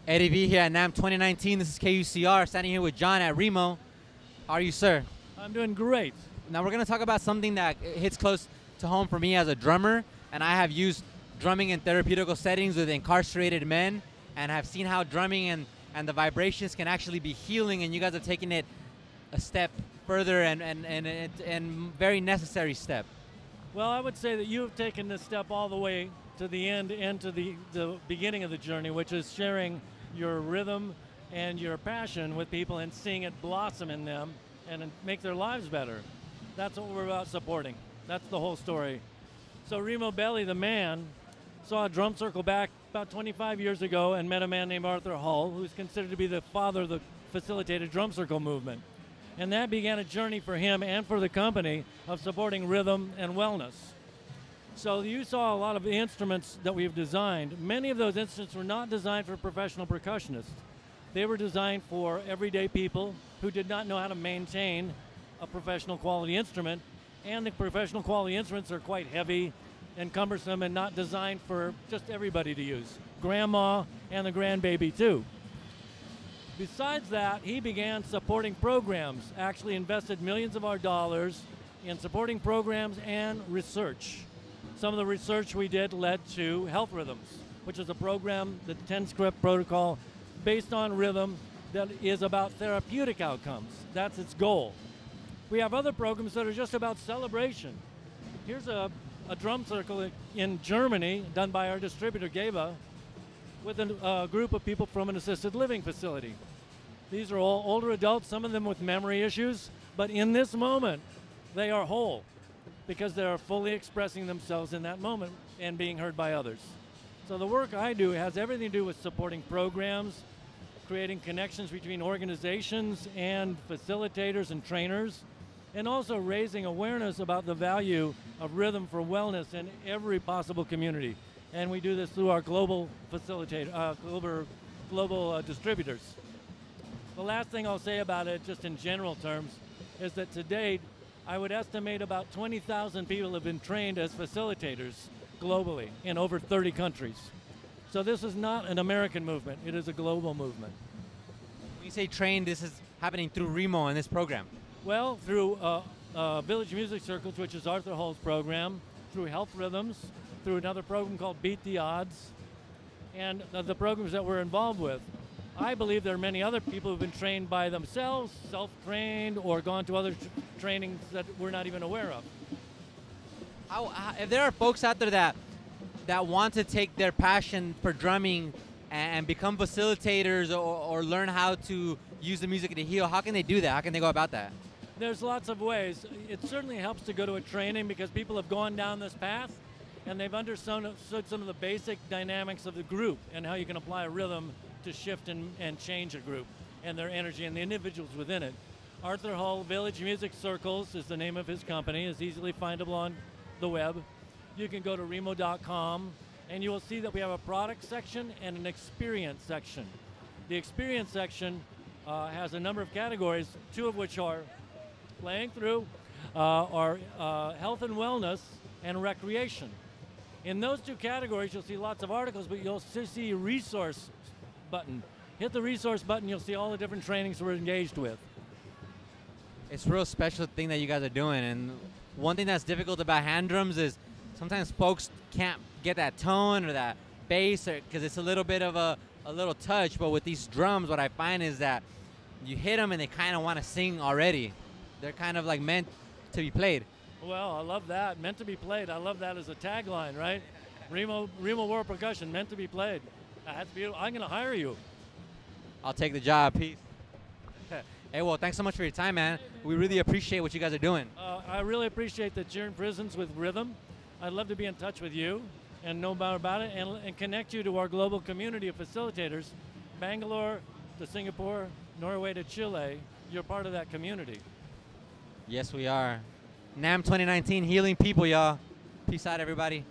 Eddie V here at Namm 2019. This is KUCR, standing here with John at Remo. How are you, sir? I'm doing great. Now we're going to talk about something that hits close to home for me as a drummer, and I have used drumming in therapeutical settings with incarcerated men, and have seen how drumming and the vibrations can actually be healing, and you guys have taken it a step further and very necessary step. Well, I would say that you have taken this step all the way to the end and to the beginning of the journey, which is sharing your rhythm and your passion with people and seeing it blossom in them and make their lives better. That's what we're about supporting. That's the whole story. So Remo Belli, the man, saw a drum circle back about 25 years ago and met a man named Arthur Hull, who's considered to be the father of the facilitated drum circle movement. And that began a journey for him and for the company of supporting rhythm and wellness. So you saw a lot of the instruments that we've designed. Many of those instruments were not designed for professional percussionists. They were designed for everyday people who did not know how to maintain a professional quality instrument, and the professional quality instruments are quite heavy and cumbersome and not designed for just everybody to use. Grandma and the grandbaby too. Besides that, he began supporting programs, actually invested millions of our dollars in supporting programs and research. Some of the research we did led to Health Rhythms, which is a program, the 10-script protocol, based on rhythm that is about therapeutic outcomes. That's its goal. We have other programs that are just about celebration. Here's a drum circle in Germany done by our distributor, Geva, with a group of people from an assisted living facility. These are all older adults, some of them with memory issues, but in this moment, they are whole, because they are fully expressing themselves in that moment and being heard by others. So the work I do has everything to do with supporting programs, creating connections between organizations and facilitators and trainers, and also raising awareness about the value of rhythm for wellness in every possible community. And we do this through our global global distributors. The last thing I'll say about it, just in general terms, is that to date, I would estimate about 20,000 people have been trained as facilitators globally in over 30 countries. So this is not an American movement, it is a global movement. When you say trained, this is happening through Remo and this program? Well, through Village Music Circles, which is Arthur Hull's program, through Health Rhythms, through another program called Beat the Odds, and the programs that we're involved with. I believe there are many other people who've been trained by themselves, self-trained, or gone to other trainings that we're not even aware of. If there are folks out there that want to take their passion for drumming and become facilitators or learn how to use the music to heal, how can they do that? How can they go about that? There's lots of ways. It certainly helps to go to a training because people have gone down this path and they've understood some of the basic dynamics of the group and how you can apply a rhythm to shift and change a group and their energy and the individuals within it. Arthur Hull Village Music Circles is the name of his company. It's easily findable on the web. You can go to remo.com and you will see that we have a product section and an experience section. The experience section has a number of categories, two of which are playing through, are health and wellness and recreation. In those two categories, you'll see lots of articles, but you'll see a resource button. Hit the resource button, you'll see all the different trainings we're engaged with. It's a real special thing that you guys are doing, and one thing that's difficult about hand drums is sometimes folks can't get that tone or that bass because it's a little bit of a little touch, but with these drums, what I find is that you hit them and they kind of want to sing already. They're kind of like meant to be played. Well, I love that. Meant to be played. I love that as a tagline, right? Remo World Percussion, meant to be played. That's beautiful. I'm going to hire you. I'll take the job. Peace. Hey, well, thanks so much for your time, man. We really appreciate what you guys are doing. I really appreciate that you're in prisons with rhythm. I'd love to be in touch with you and know more about it and connect you to our global community of facilitators, Bangalore to Singapore, Norway to Chile. You're part of that community. Yes, we are. Namm 2019, healing people, y'all. Peace out, everybody.